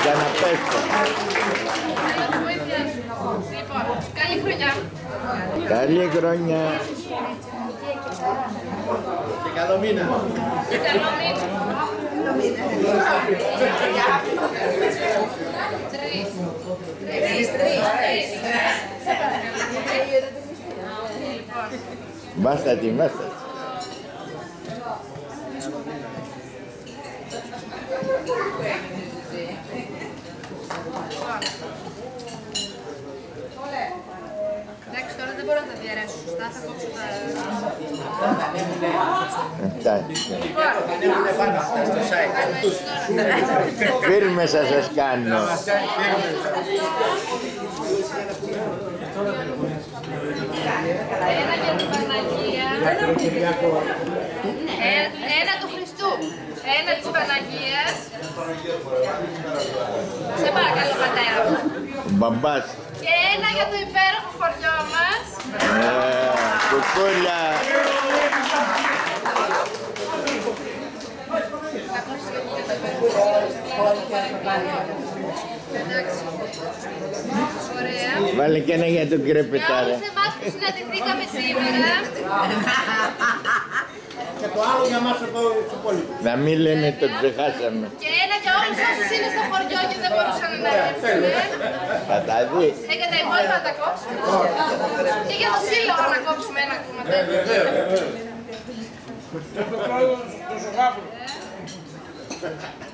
Για να πέσω. Λοιπόν, καλή χρονιά. Καλή χρονιά. Και καλό μήνα. Και καλό μήνα. Τρεις. Μπάστα τη, μπάστα. Εντάξει, τώρα δεν μπορώ να τα διαρρέσω σωστά, θα κόψω τα... Εντάξει. Ανέβουνε πάνω αυτά στο site. Φίρμες θα σας κάνω. Ένα για την Παναγία. Ένα του Χριστού. Ένα της Παναγίας. Σε παρακαλώ, πατέρα μου. Μπαμπάς. Και ένα για το υπέροχο χωριό μας. Κουκούλα. Εντάξει. Ωραία. Βάλε και ένα για τον Για κρεπετάρα. όλους εμάς που συναντηθήκαμε σήμερα. Και το άλλο για μας εδώ τους υπόλοιπους. Να μην λένε το ξεχάσαμε. Και ένα για όλους όσους είναι στο χωριό και δεν μπορούσαν να έρθουν. Θα τα δει. Και τα υπόλοιπα να τα κόψουμε. Και για το σύλλογο να κόψουμε ένα κομματάκι.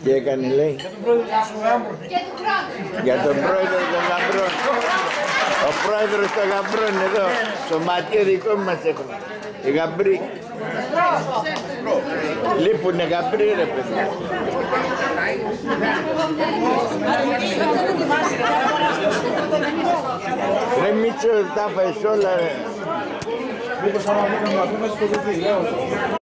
Τι έκανε λέει. Και του χρόνου. Για τον πρόεδρο των γαμπρών. Ο πρόεδρος των γαμπρών εδώ. Στο ματιό δικό μας έχουμε. Οι γαμπροί. Λείπουνε γαμπροί ρε παιδί. Ρε Μίτσο, τα φάεις όλα ρε.